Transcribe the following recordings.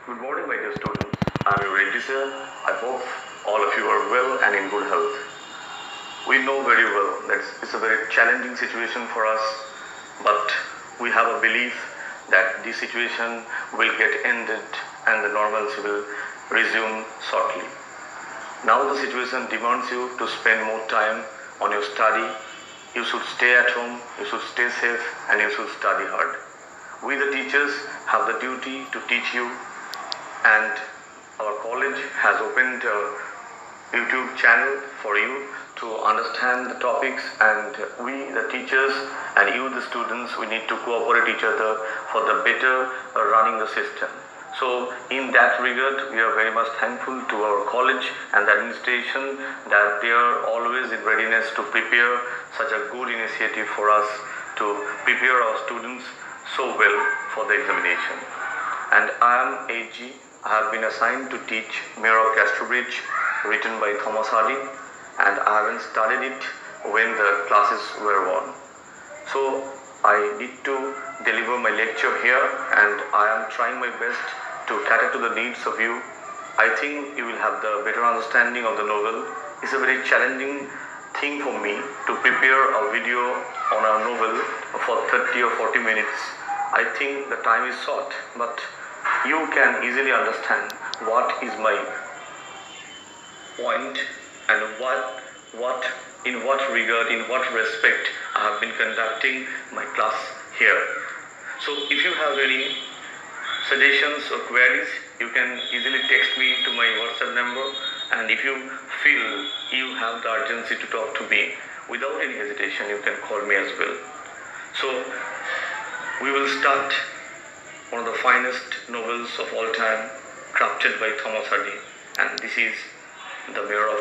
Good morning, my dear students. I'm your editor. I hope all of you are well and in good health. We know very well that it's a very challenging situation for us, but we have a belief that this situation will get ended and the normalcy will resume shortly. Now the situation demands you to spend more time on your study. You should stay at home, you should stay safe, and you should study hard. We the teachers have the duty to teach you, and our college has opened a YouTube channel for you to understand the topics, and we the teachers and you the students, we need to cooperate each other for the better running the system. So in that regard, we are very much thankful to our college and the administration that they are always in readiness to prepare such a good initiative for us to prepare our students so well for the examination. And I am AG. I have been assigned to teach Mayor of Casterbridge, written by Thomas Hardy, and I haven't studied it when the classes were on. So I need to deliver my lecture here, and I am trying my best to cater to the needs of you. I think you will have the better understanding of the novel. It's a very challenging thing for me to prepare a video on a novel for 30 or 40 minutes. I think the time is short, but you can easily understand what is my point and in what regard, in what respect I have been conducting my class here. So if you have any suggestions or queries, you can easily text me to my WhatsApp number, and if you feel you have the urgency to talk to me, without any hesitation, you can call me as well. So we will start one of the finest novels of all time, crafted by Thomas Hardy, and this is The Mayor of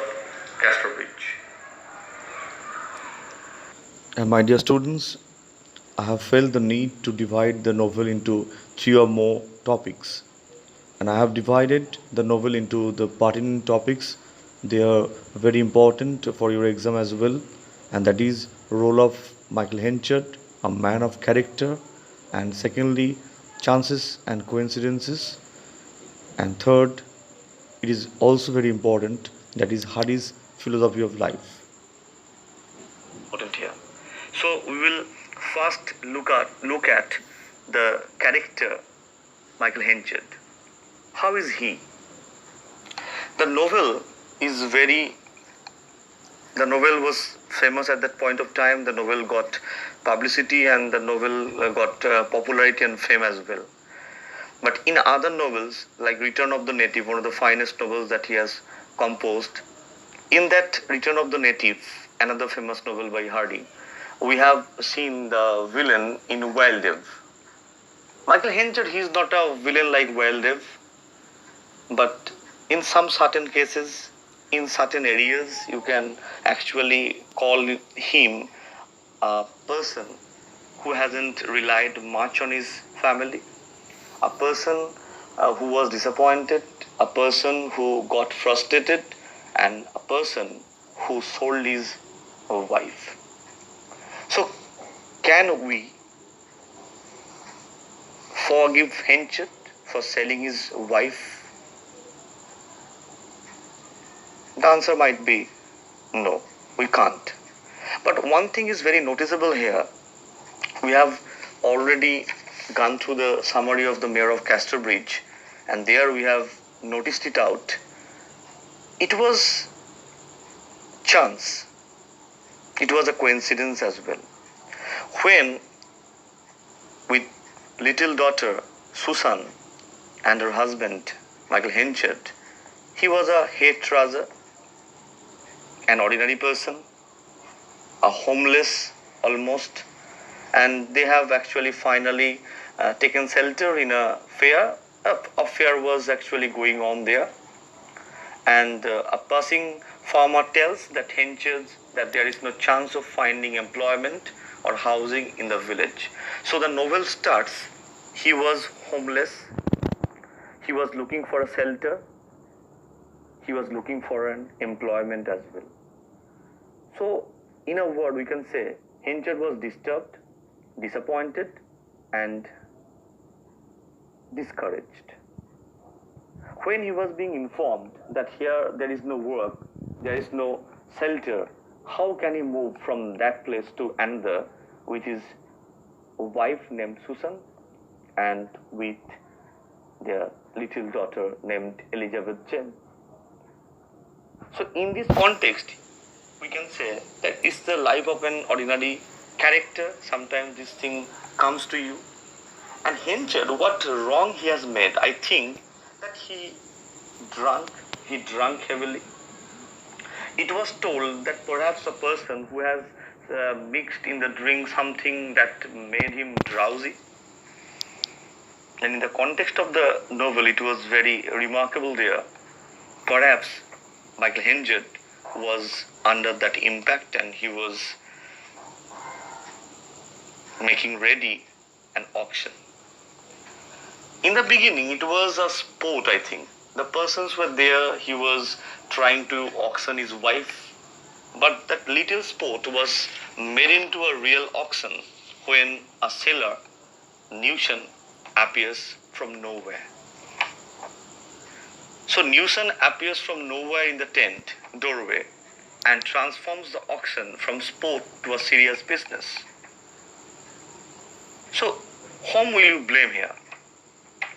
Casterbridge. And my dear students, I have felt the need to divide the novel into 3 or more topics. And I have divided the novel into the pertinent topics. They are very important for your exam as well. And that is role of Michael Henchard, a man of character. And secondly, chances and coincidences. And third, it is also very important, that is Hardy's philosophy of life. Important here. So we will first look at the character Michael Henchard. How is he? The novel was famous at that point of time. The novel got publicity, and the novel got popularity and fame as well. But in other novels, like Return of the Native, one of the finest novels that he has composed, in that Return of the Native, another famous novel by Hardy, we have seen the villain in Wild Dev. Michael Henchard, he is not a villain like Wild Dev, but in some certain cases, in certain areas, you can actually call him a person who hasn't relied much on his family, a person who was disappointed, a person who got frustrated, and a person who sold his wife. So, can we forgive Henchard for selling his wife? The answer might be no, we can't. But one thing is very noticeable here. We have already gone through the summary of the Mayor of Casterbridge, and there we have noticed it out. It was chance. It was a coincidence as well. When with little daughter Susan and her husband Michael Henchard, he was a hairdresser, an ordinary person, a homeless almost, and they have actually finally taken shelter in a fair. A fair was actually going on there, and a passing farmer tells that Henchard that there is no chance of finding employment or housing in the village. So the novel starts, he was homeless, he was looking for a shelter, he was looking for an employment as well. So in a word, we can say Henchard was disturbed, disappointed, and discouraged. When he was being informed that here there is no work, there is no shelter, how can he move from that place to another with his wife named Susan and with their little daughter named Elizabeth Jane? So in this context, we can say that it's the life of an ordinary character. Sometimes this thing comes to you. And Henchard, what wrong he has made? I think that he drank heavily. It was told that perhaps a person who has mixed in the drink something that made him drowsy. And in the context of the novel, it was very remarkable there. Perhaps Michael Henchard was under that impact and he was making ready an auction. In the beginning, it was a sport, I think. The persons were there, he was trying to auction his wife, but that little sport was made into a real auction when a seller, Newson, appears from nowhere. So Newson appears from nowhere in the tent doorway and transforms the auction from sport to a serious business. So whom will you blame here?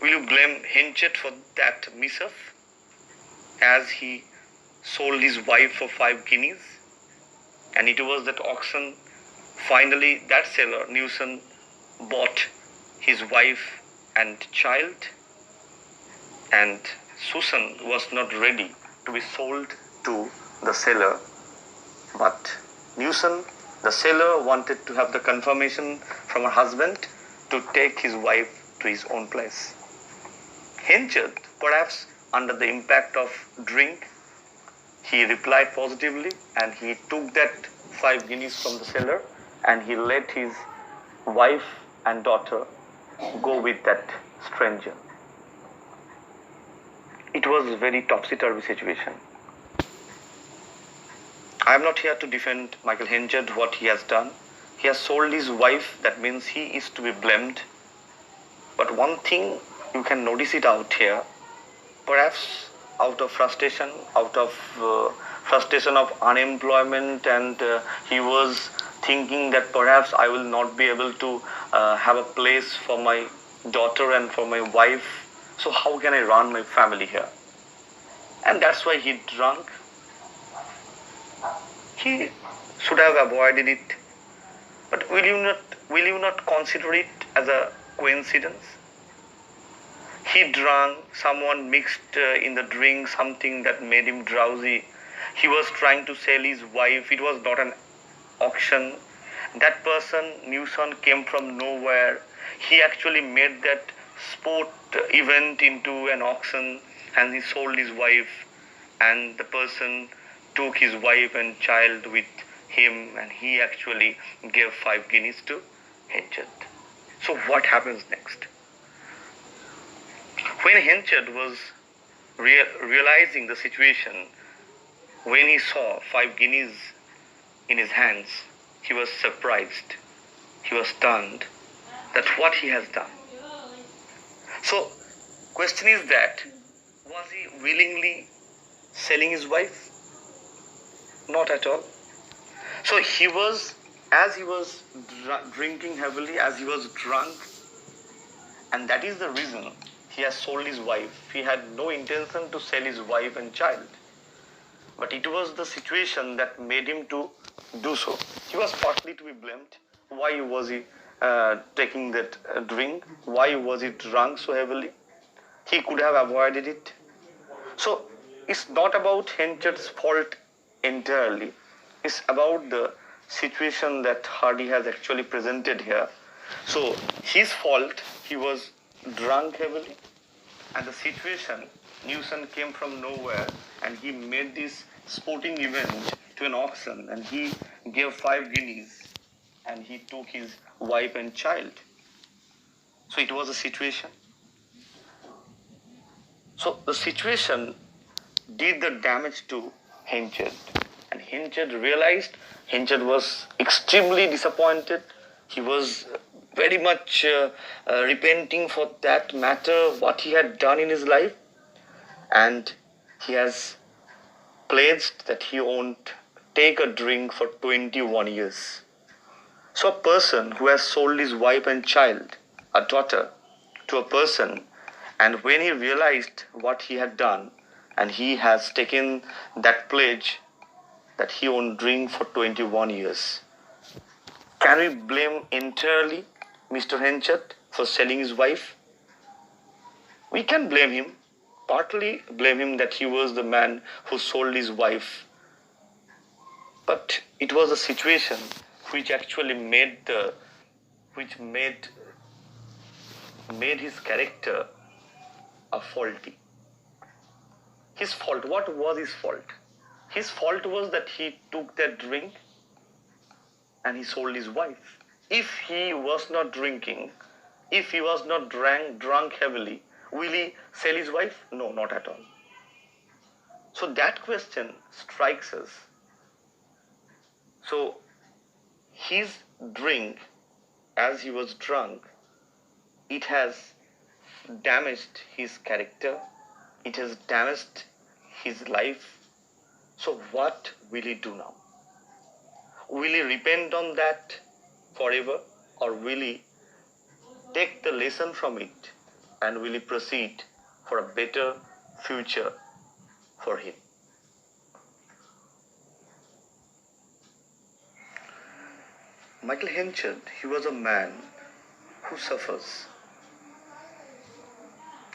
Will you blame Henchard for that mishap as he sold his wife for 5 guineas? And it was that auction, finally that seller, Newson, bought his wife and child, and Susan was not ready to be sold to the seller, but Newson, the seller, wanted to have the confirmation from her husband to take his wife to his own place. Henchard, perhaps under the impact of drink, he replied positively and he took that 5 guineas from the seller and he let his wife and daughter go with that stranger. It was a very topsy-turvy situation. I am not here to defend Michael Henchard, what he has done. He has sold his wife, that means he is to be blamed. But one thing you can notice it out here, perhaps out of frustration of unemployment, and he was thinking that perhaps I will not be able to have a place for my daughter and for my wife. So how can I run my family here? And that's why he drank. He should have avoided it. But will you not consider it as a coincidence? He drank, someone mixed in the drink something that made him drowsy. He was trying to sell his wife. It was not an auction. That person, Newson, came from nowhere. He actually made that sport event into an auction and he sold his wife, and the person took his wife and child with him and he actually gave 5 guineas to Henchard. So what happens next? When Henchard was realizing the situation, when he saw 5 guineas in his hands, he was surprised. He was stunned that what he has done. So, question is that, was he willingly selling his wife? Not at all. So as he was drinking heavily, as he was drunk, and that is the reason he has sold his wife. He had no intention to sell his wife and child. But it was the situation that made him to do so. He was partly to be blamed. Why was he taking that drink? Why was he drunk so heavily? He could have avoided it. So it's not about Henchard's fault entirely. It's about the situation that Hardy has actually presented here. So his fault, he was drunk heavily, and the situation, Newson came from nowhere and he made this sporting event to an auction and he gave 5 guineas and he took his wife and child. So it was a situation. So the situation did the damage to Henchard, and Henchard realized. Henchard was extremely disappointed. He was very much repenting for that matter, what he had done in his life. and he has pledged that he won't take a drink for 21 years. So a person who has sold his wife and child, a daughter, to a person, and when he realized what he had done, and he has taken that pledge that he won't drink for 21 years, can we blame entirely Mr. Henchett for selling his wife? We can blame him, partly blame him that he was the man who sold his wife. But it was a situation which actually made his character a faulty. His fault, what was his fault? His fault was that he took that drink and he sold his wife. If he was not drinking, if he was not drunk heavily, will he sell his wife? No, not at all. So that question strikes us. So his drink, as he was drunk, it has damaged his character, it has damaged his life. So what will he do now? Will he repent on that forever, or will he take the lesson from it and will he proceed for a better future for him? Michael Henchett, he was a man who suffers,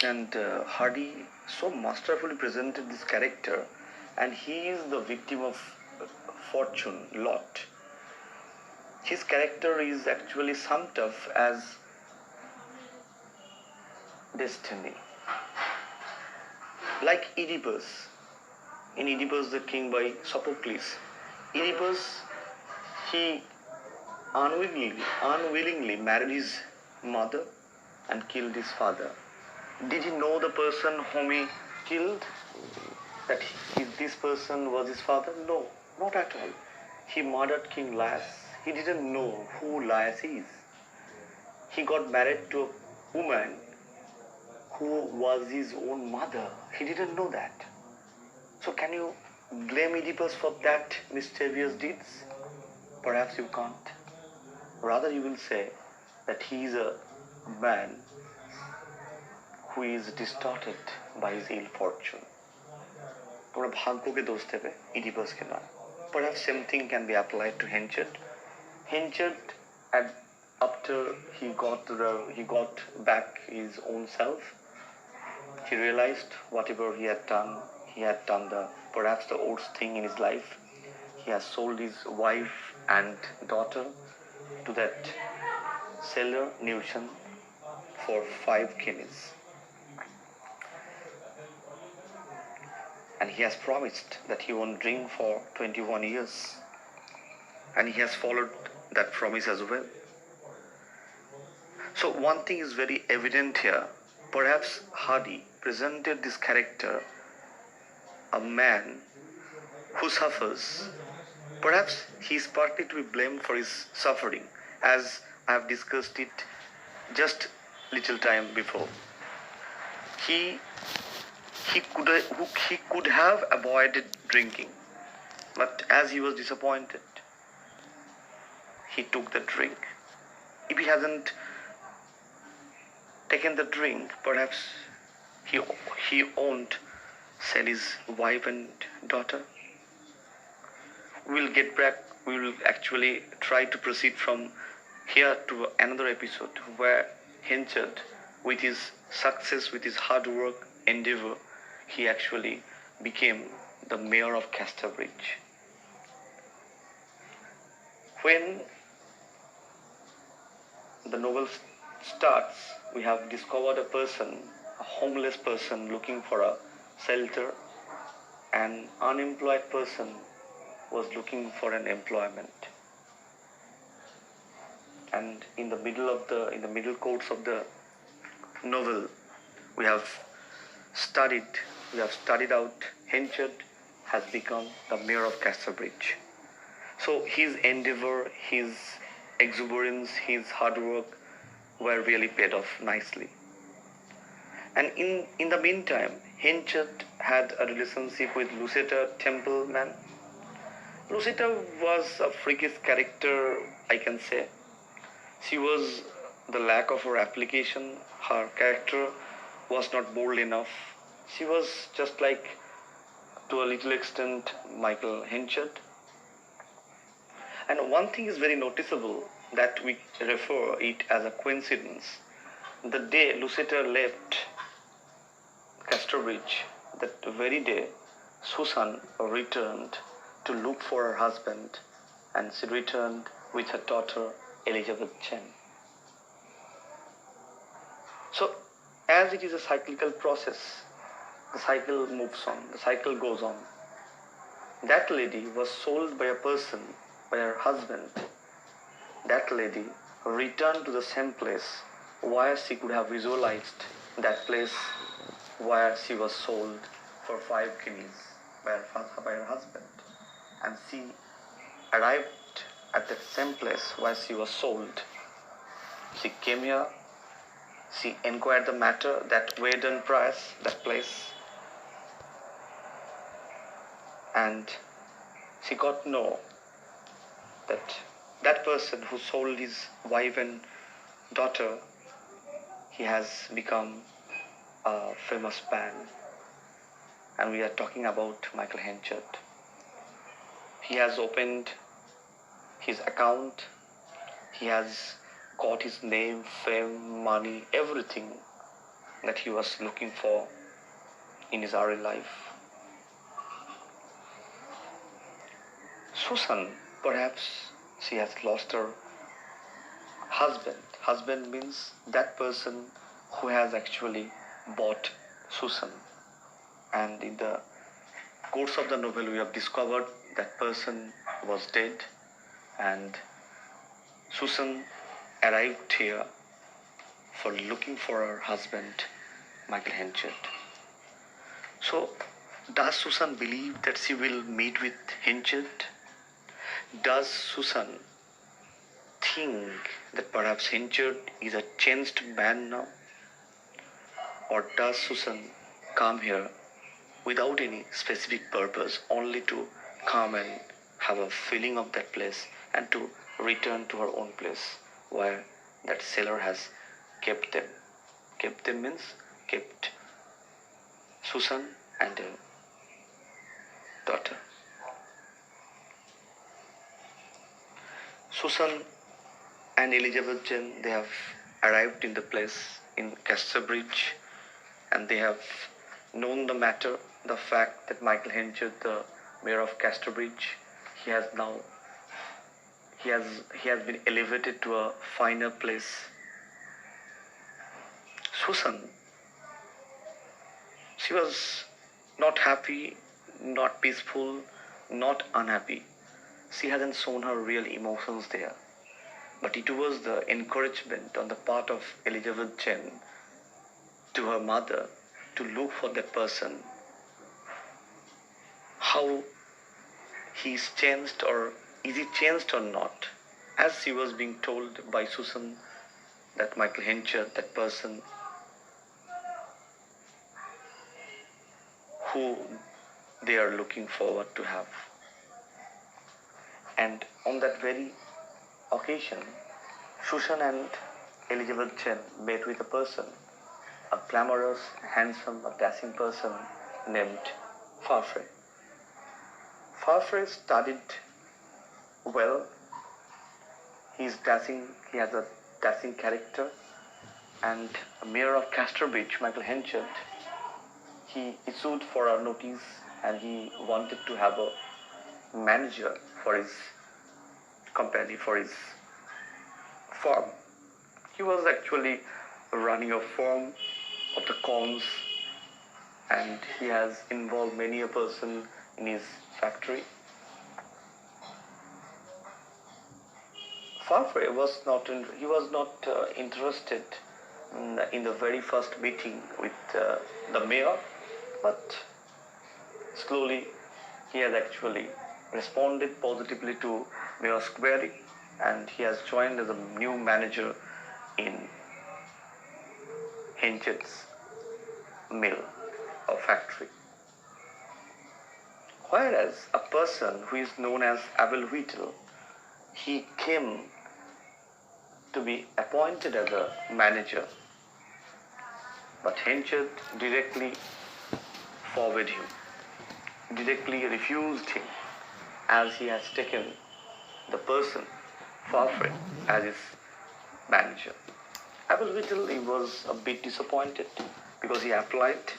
and Hardy so masterfully presented this character, and he is the victim of fortune, lot. His character is actually summed up as destiny. Like Oedipus, in Oedipus the King by Sophocles, Oedipus, he unwillingly married his mother and killed his father. Did he know the person whom he killed? That this person was his father? No, not at all. He murdered King Laius. He didn't know who Laius is. He got married to a woman who was his own mother. He didn't know that. So can you blame Oedipus for that mischievous deeds? Perhaps you can't. Rather you will say that he is a man who is distorted by his ill fortune. তোমরা ভাগ্যকে দোষ দেবে, ইডিপাসকে নয়. Perhaps same thing can be applied to Henchett. Henchett, after he got back his own self, he realized whatever he had done perhaps the worst thing in his life. He has sold his wife and daughter to that seller Newton for 5 guineas. And he has promised that he won't drink for 21 years. And he has followed that promise as well. So one thing is very evident here. Perhaps Hardy presented this character, a man who suffers. Perhaps he is partly to be blamed for his suffering, as I have discussed it just little time before. He could have avoided drinking, but as he was disappointed, he took the drink. If he hasn't taken the drink, perhaps he won't sell his wife and daughter. We'll get back. We will actually try to proceed from here to another episode where Henchett, with his success, with his hard work, endeavor, he actually became the Mayor of Casterbridge. When the novel starts, we have discovered a person, a homeless person looking for a shelter. An unemployed person was looking for an employment. And in the middle course of the novel, we have studied out Henchett has become the Mayor of Casterbridge. So his endeavor, his exuberance, his hard work were really paid off nicely. And in the meantime, Henchard had a relationship with Lucetta Templeman. Lucetta was a freakish character, I can say. She was the lack of her application. Her character was not bold enough. She was just like, to a little extent, Michael Henchard. And one thing is very noticeable that we refer it as a coincidence. The day Lucetta left Casterbridge, that very day, Susan returned to look for her husband, and she returned with her daughter Elizabeth Chen. So, as it is a cyclical process, the cycle moves on, the cycle goes on. That lady was sold by a person, by her husband. That lady returned to the same place where she could have visualized that place where she was sold for 5 guineas by her husband. And she arrived at that same place where she was sold. She came here, she inquired the matter, that Weydon price, that place, and she got to know that that person who sold his wife and daughter, he has become a famous man, and we are talking about Michael Henchard. He has opened his account, he has got his name, fame, money, everything that he was looking for in his early life. Susan, perhaps she has lost her husband. Husband means that person who has actually bought Susan. And in the course of the novel, we have discovered that person was dead, and Susan arrived here for looking for her husband, Michael Henchard. So, does Susan believe that she will meet with Henchard? Does Susan think that perhaps Henchard is a changed man now? Or does Susan come here without any specific purpose, only to come and have a feeling of that place and to return to her own place where that seller has kept them? Kept them means kept Susan and her daughter. Susan and Elizabeth Jen, they have arrived in the place in Casterbridge, and they have known the matter, the fact that Michael Henchard, the Mayor of Casterbridge, he has been elevated to a finer place. Susan, she was not happy, not peaceful, not unhappy. She hasn't shown her real emotions there. But it was the encouragement on the part of Elizabeth Chen to her mother to look for that person. How he is changed, or is he changed or not? As she was being told by Susan that Michael Henchard, that person who they are looking forward to have. And on that very occasion, Susan and Elizabeth Chen met with a person, a glamorous, handsome, a dashing person named Farfrae. Farfrae studied well. He's dashing, he has a dashing character, and Mayor of Casterbridge, Michael Henchard, he issued for a notice, and he wanted to have a manager for his company, for his farm. He was actually running a farm of the corns, and he has involved many a person in his factory. Farfrae was not interested in the very first meeting with the mayor, but slowly he has actually responded positively to Mayor's query, and he has joined as a new manager in Henchard's mill or factory. Whereas a person who is known as Abel Whittle, he came to be appointed as a manager, but Henchard directly forbade him, directly refused him, as he has taken the person Farfret as his manager. Abel Whittle, he was a bit disappointed because he applied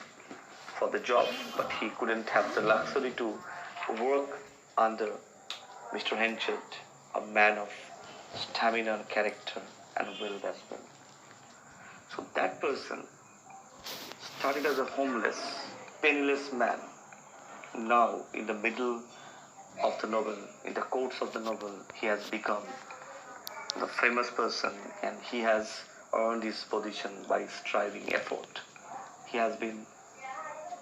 for the job, but he couldn't have the luxury to work under Mr. Henchard, a man of stamina and character and will as well. So that person started as a homeless, penniless man. Now, in the middle of the novel, in the courts of the novel, he has become the famous person, and he has earned his position by striving effort. He has been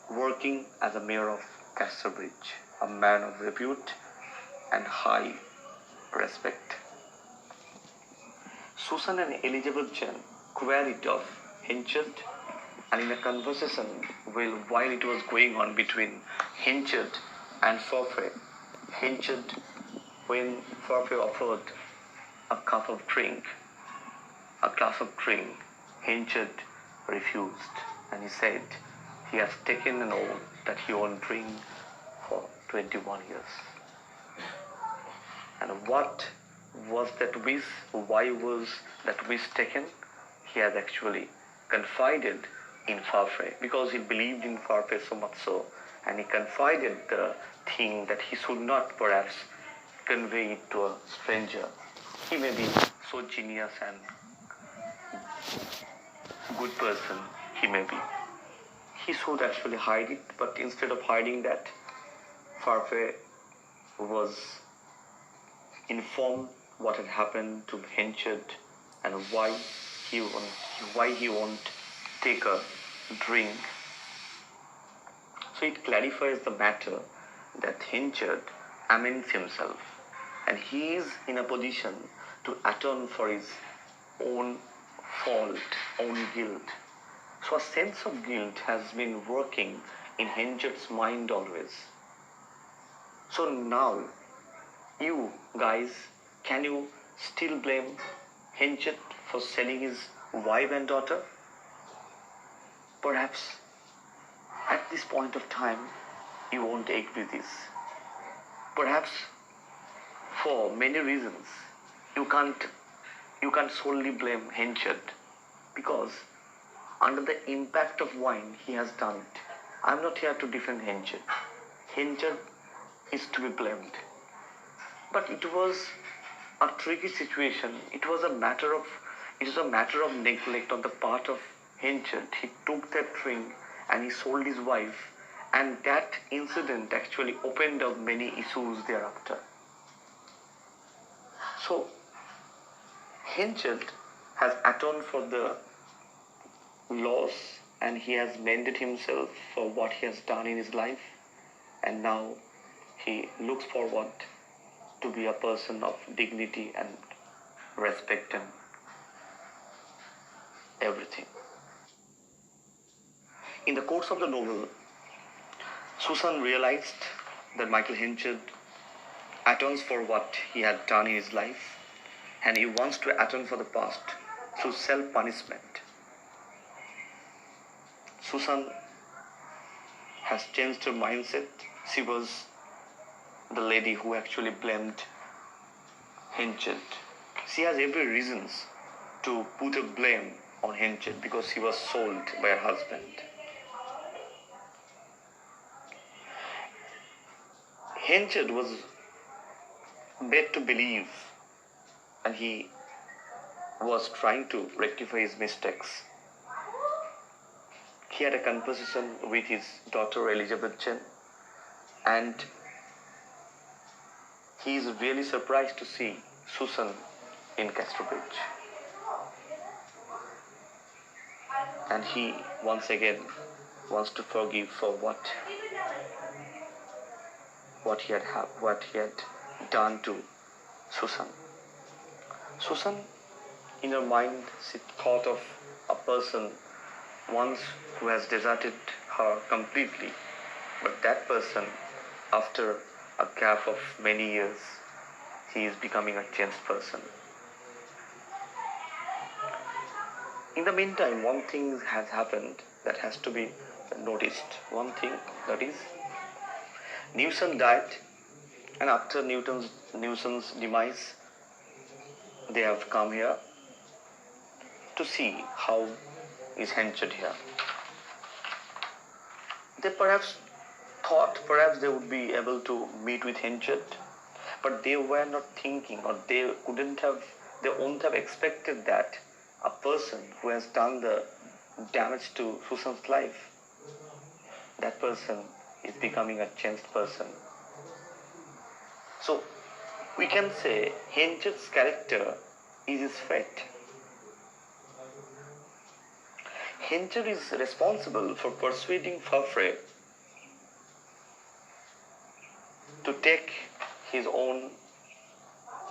working as a mayor of Casterbridge, a man of repute and high respect. Susan and Elizabeth Chen queried of Henchard, and in a conversation while it was going on between Henchard and Farfret, Henchard, when Farfret offered a cup of drink, a glass of drink, Henchard refused, and he said he has taken an oath that he won't drink for 21 years. And what was that wish? Why was that wish taken? He has actually confided in Farfret because he believed in Farfret so much so, and he confided the thing that he should not perhaps convey it to a stranger. He may be so genius and good person, he may be. He should actually hide it, but instead of hiding that, Farfret was informed what had happened to Henchard and why he won't take a drink. So it clarifies the matter that Henchard amends himself, and he is in a position to atone for his own fault, own guilt. So a sense of guilt has been working in Henchard's mind always. So now, you guys, can you still blame Henchard for selling his wife and daughter? Perhaps at this point of time, you won't agree with this. Perhaps for many reasons, you can't solely blame Henchard, because under the impact of wine, he has done it. I'm not here to defend Henchard. Henchard is to be blamed. But it was a tricky situation. It was a matter of neglect on the part of Henchard. He took that drink and he sold his wife, and that incident actually opened up many issues thereafter. So Henchard has atoned for the loss, and he has mended himself for what he has done in his life, and now he looks forward to be a person of dignity and respect and everything. In the course of the novel, Susan realized that Michael Henchard atones for what he had done in his life, and he wants to atone for the past through self-punishment. Susan has changed her mindset. She was the lady who actually blamed Henchard. She has every reasons to put a blame on Henchard because he was sold by her husband. Henchard was made to believe, and he was trying to rectify his mistakes. He had a conversation with his daughter Elizabeth Chen, and he is really surprised to see Susan in Casterbridge. And he once again wants to forgive for what he had done to Susan. Susan, in her mind, she thought of a person once who has deserted her completely, but that person, after a gap of many years, he is becoming a changed person. In the meantime, one thing has happened that has to be noticed. One thing, that is, Newton died, and after Newton's demise, they have come here to see how is Henchard here. They perhaps thought perhaps they would be able to meet with Henchard, but they were not thinking, or they won't have expected that a person who has done the damage to Susan's life, that person is becoming a changed person. So we can say Henchard's character is his fate. Henchard is responsible for persuading Farfrae to take his own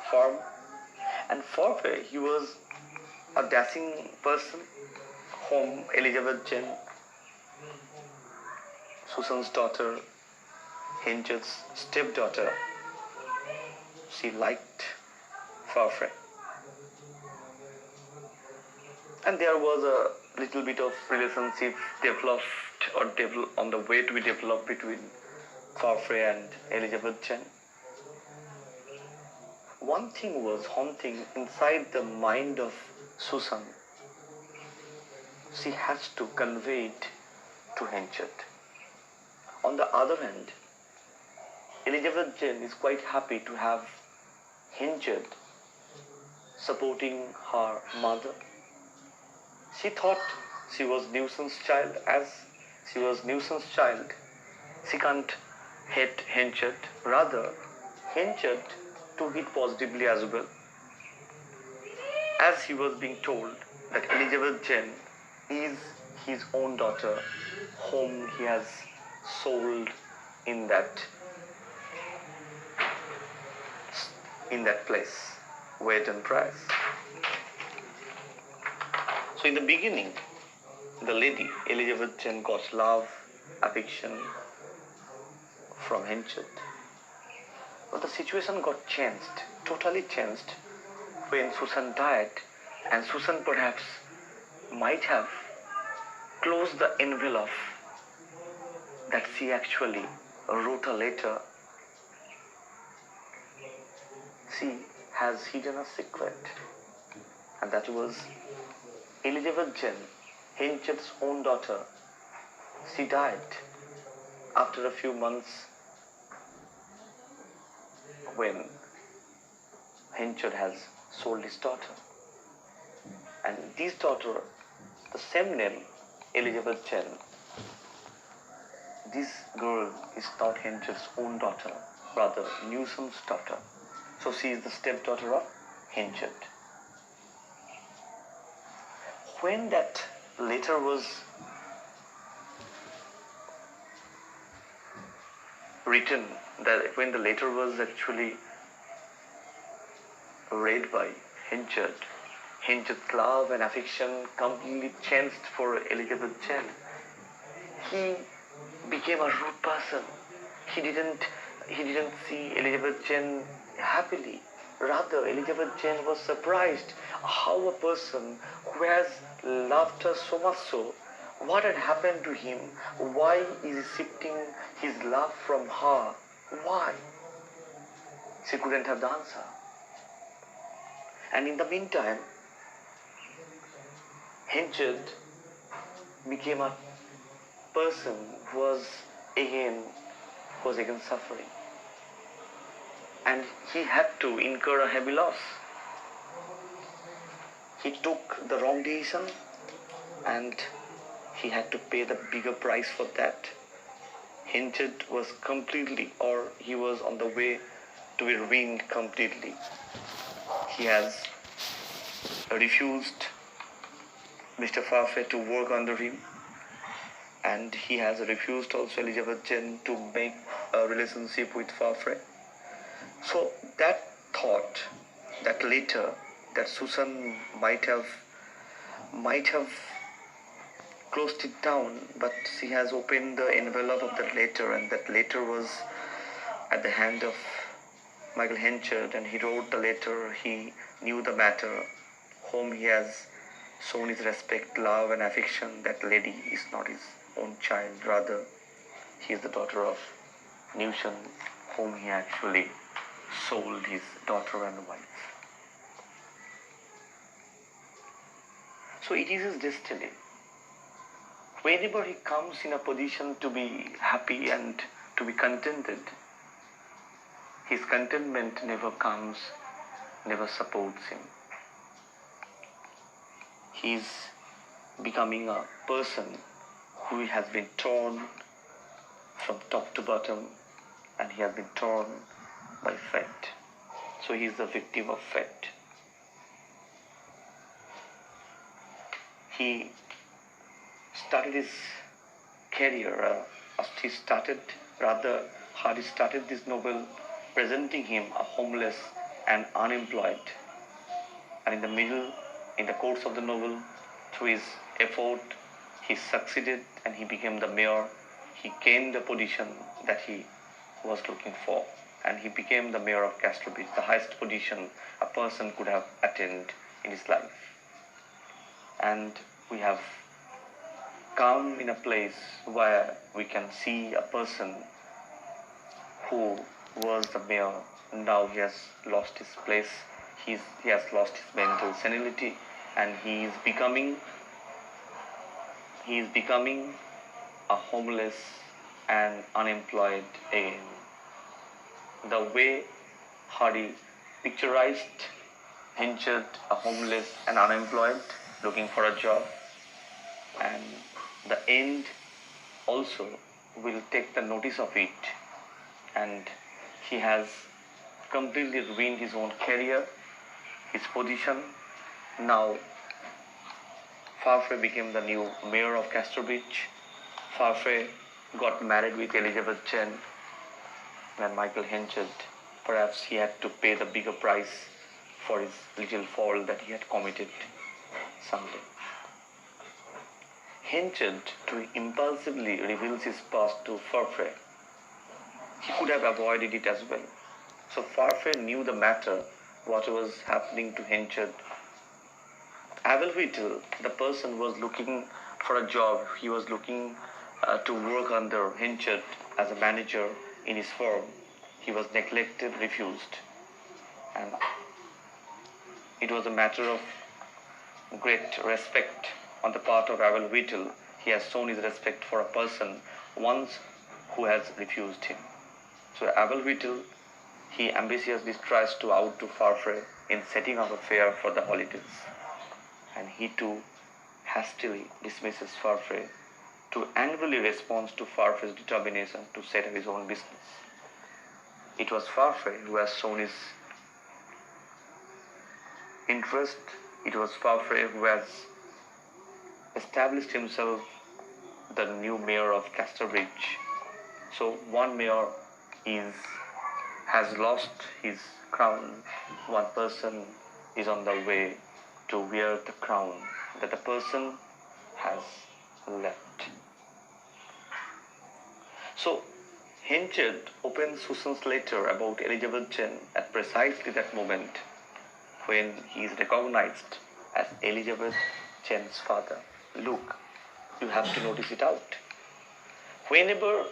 farm, and Farfrae, he was a dashing person whom Elizabeth Jane, Susan's daughter, Henchard's stepdaughter, she liked Farfrae. And there was a little bit of relationship developed on the way to be developed between Farfrae and Elizabeth Jane. One thing was haunting inside the mind of Susan. She has to convey it to Henchard. On the other hand, Elizabeth Jane is quite happy to have Henchard supporting her mother. She thought she was Newton's child. As she was Newton's child, she can't hate Henchard. Rather, Henchard took it positively as well, as he was being told that Elizabeth Jane is his own daughter, whom he has sold in that place, Wheaton price. So in the beginning, the lady Elizabeth Jane got love, affection from Henchard. But the situation got changed, totally changed, when Susan died, and Susan perhaps might have closed the envelope that she actually wrote a letter. She has hidden a secret, and that was Elizabeth Jane, Henchard's own daughter. She died after a few months when Henchard has sold his daughter. And this daughter, the same name, Elizabeth Jane, this girl is not Henchard's own daughter, rather Newsom's daughter. So she is the stepdaughter of Henchard. When that letter was written, when the letter was actually read by Henchard, Henchard's love and affection completely changed for Elizabeth Jane. He became a rude person. He didn't see Elizabeth Jane happily. Rather, Elizabeth Jane was surprised how a person who has loved her so much so, what had happened to him? Why is he shifting his love from her? Why? She couldn't have the answer. And in the meantime, Henchard became a person who was again suffering. And he had to incur a heavy loss. He took the wrong decision and he had to pay the bigger price for that. Henchard was he was on the way to be ruined completely. He has refused Mr. Farfrae to work under him, and he has refused also Elizabeth Jane to make a relationship with Farfrae. So that thought, that letter that Susan might have closed it down, but she has opened the envelope of that letter, and that letter was at the hand of Michael Henchard, and he wrote the letter. He knew the matter, whom he has shown his respect, love, and affection. That lady is not his own child, rather, he is the daughter of Newton, whom he actually sold his daughter and wife. So it is his destiny. Whenever he comes in a position to be happy and to be contented, his contentment never comes, never supports him. He is becoming a person who has been torn from top to bottom, and he has been torn by fate. So he is the victim of fate. He started his career, he started this novel presenting him a homeless and unemployed. And in the course of the novel, through his effort, he succeeded and he became the mayor. He gained the position that he was looking for, and he became the mayor of Casterbridge, the highest position a person could have attained in his life. And we have come in a place where we can see a person who was the mayor. Now he has lost his place, he has lost his mental sanity, and he is becoming a homeless and unemployed again. The way Hardy picturized Henchard, a homeless and unemployed, looking for a job, and the end also will take the notice of it, and he has completely ruined his own career, his position. Now Farfrae became the new mayor of Casterbridge. Farfrae got married with Elizabeth Chen, and Michael Henchard, perhaps he had to pay the bigger price for his little fault that he had committed someday. Henchard too impulsively reveals his past to Farfrae. He could have avoided it as well. So Farfrae knew the matter, what was happening to Henchard. Abel Whittle, the person, was looking for a job. He was looking to work under Henchard as a manager in his firm. He was neglected, refused. And it was a matter of great respect on the part of Abel Whittle. He has shown his respect for a person once who has refused him. So Abel Whittle, he ambitiously tries to outdo Farfrae in setting up a fair for the holidays. And he too hastily dismisses Farfrae to angrily respond to Farfrae's determination to set up his own business. It was Farfrae who has shown his interest. It was Farfrae who has established himself the new mayor of Casterbridge. So one mayor has lost his crown. One person is on the way to wear the crown that the person has left. So Henchard opens Susan's letter about Elizabeth Chen at precisely that moment when he is recognized as Elizabeth Chen's father. Look, you have to notice it out. Whenever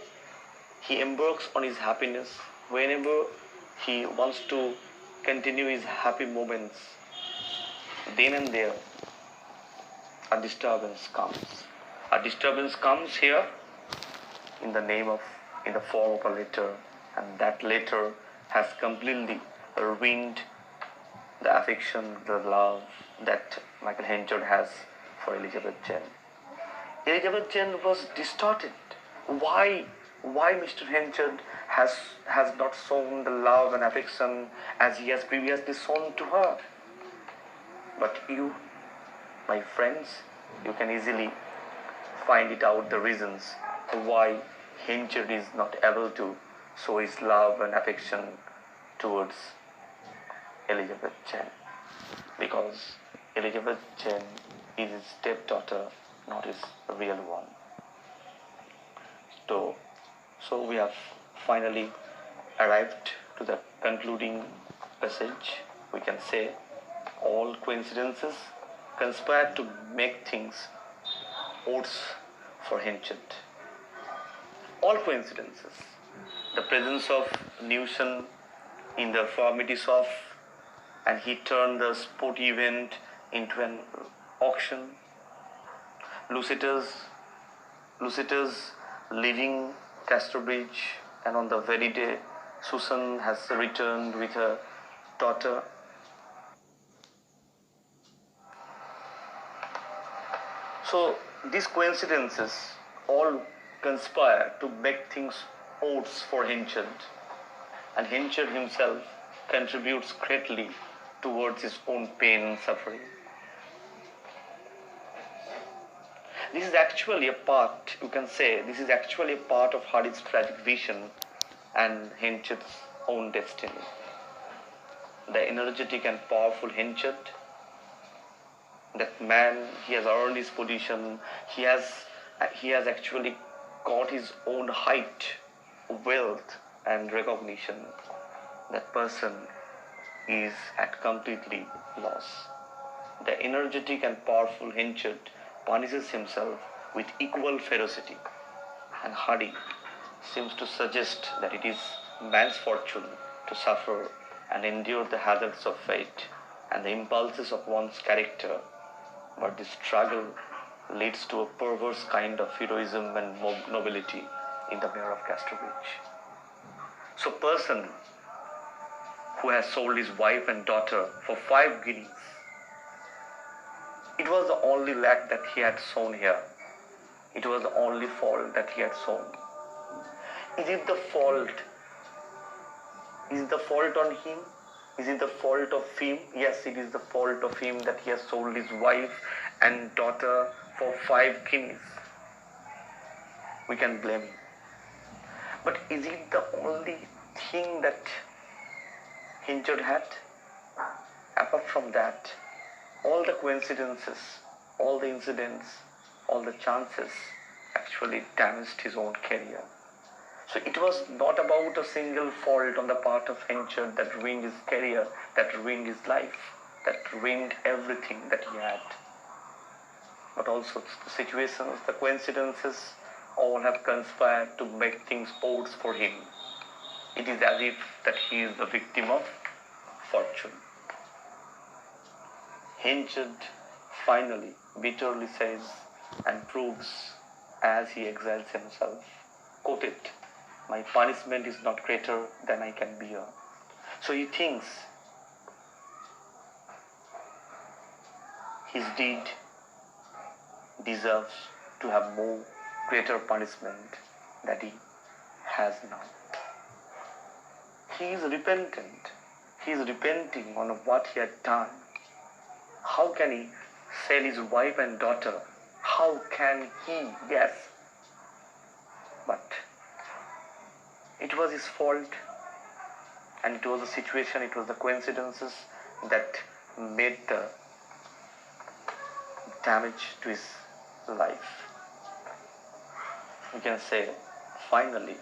he embarks on his happiness, whenever he wants to continue his happy moments, then and there a disturbance comes. A disturbance comes here in the form of a letter, and that letter has completely ruined the affection, the love that Michael Henchard has for Elizabeth Chen. Elizabeth Chen was distorted. Why Mr. Henchard has not shown the love and affection as he has previously shown to her? But you, my friends, you can easily find it out, the reasons why Henchard is not able to show his love and affection towards Elizabeth Chen. Because Elizabeth Chen is his stepdaughter, not his real one. So, so we have finally arrived to the concluding passage. We can say all coincidences conspire to make things odds for Henchett. All coincidences. The presence of Newson in the formalities of, and he turned the sport event into an auction. Lucita's leaving Casterbridge, and on the very day Susan has returned with her daughter. So these coincidences all conspire to make things odds for Henchett, and Henchett himself contributes greatly towards his own pain and suffering. This is actually a part, you can say, this is actually a part of Hardy's tragic vision and Henchett's own destiny. The energetic and powerful Henchett, that man, he has earned his position, he has actually got his own height, wealth and recognition. That person is at completely loss. The energetic and powerful Henchett punishes himself with equal ferocity, and Hardy seems to suggest that it is man's fortune to suffer and endure the hazards of fate and the impulses of one's character, but this struggle leads to a perverse kind of heroism and nobility in the Mayor of Casterbridge. So person who has sold his wife and daughter for 5 guineas, it was the only lack that he had sown here. It was the only fault that he had sown. Is it the fault? Is it the fault on him? Is it the fault of him? Yes, it is the fault of him that he has sold his wife and daughter for 5 guineas. We can blame him. But is it the only thing that Henchett had? Apart from that, all the coincidences, all the incidents, all the chances actually damaged his own career. So it was not about a single fault on the part of Henchett that ruined his career, that ruined his life, that ruined everything that he had. But also the situations, the coincidences, all have conspired to make things odds for him. It is as if that he is the victim of fortune. Henchett finally bitterly says and proves as he exiles himself, quote it, "My punishment is not greater than I can bear." So he thinks his deed deserves to have more greater punishment that he has now. He is repentant. He is repenting on what he had done. How can he sell his wife and daughter? How can he? Yes. But it was his fault, and it was the situation, it was the coincidences that made the damage to his life. We can say, finally,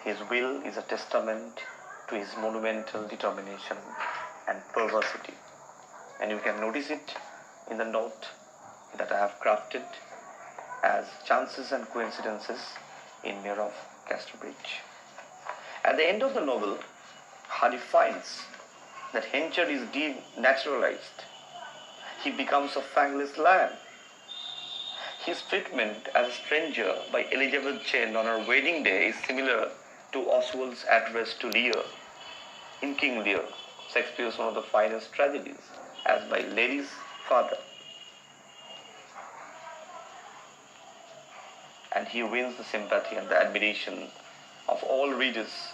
his will is a testament to his monumental determination and perversity. And you can notice it in the note that I have crafted as chances and coincidences in Mayor of Casterbridge. At the end of the novel, Hardy finds that Henchett is denaturalized. He becomes a fangless lion. His treatment as a stranger by Elizabeth Jane on her wedding day is similar to Oswald's address to Lear in King Lear, Shakespeare's one of the finest tragedies, as by Lady's father. And he wins the sympathy and the admiration of all readers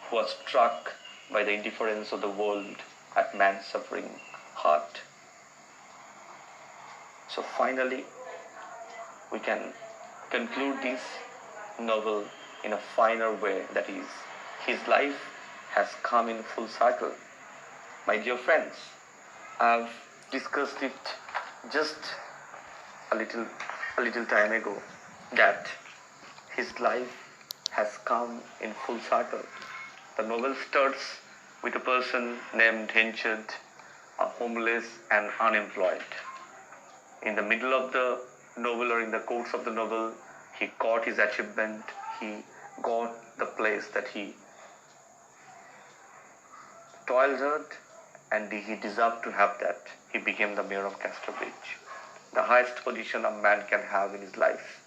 who are struck by the indifference of the world at man's suffering heart. So finally, we can conclude this novel in a finer way, that is, his life has come in full circle. My dear friends, I have discussed it just a little time ago that his life has come in full circle. The novel starts with a person named Henchard, a homeless and unemployed. In the middle of the novel or in the course of the novel, he got his achievement, he got the place that he toiled hard and he deserved to have that. He became the mayor of Casterbridge, the highest position a man can have in his life.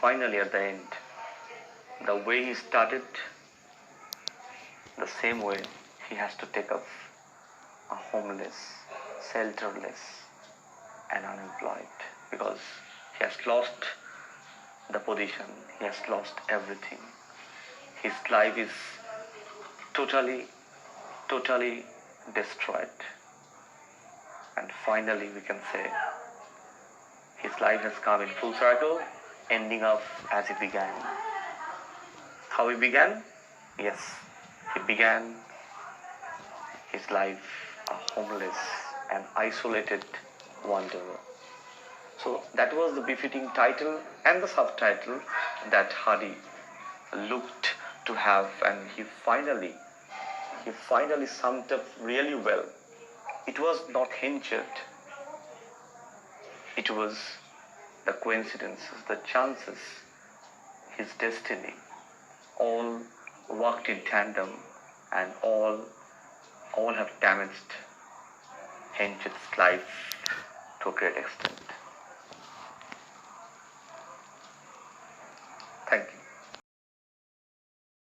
Finally, at the end, the way he started, the same way he has to take up a homeless, shelterless, and unemployed because he has lost the position, he has lost everything. His life is totally destroyed. And finally, we can say his life has come in full circle, ending up as he began. How he began? Yes, he began his life a homeless and isolated wanderer. So that was the befitting title and the subtitle that Hardy looked to have, and he finally summed up really well. It was not Henchard. It was the coincidences, the chances, his destiny, all worked in tandem and all have damaged Henchard's life to a great extent.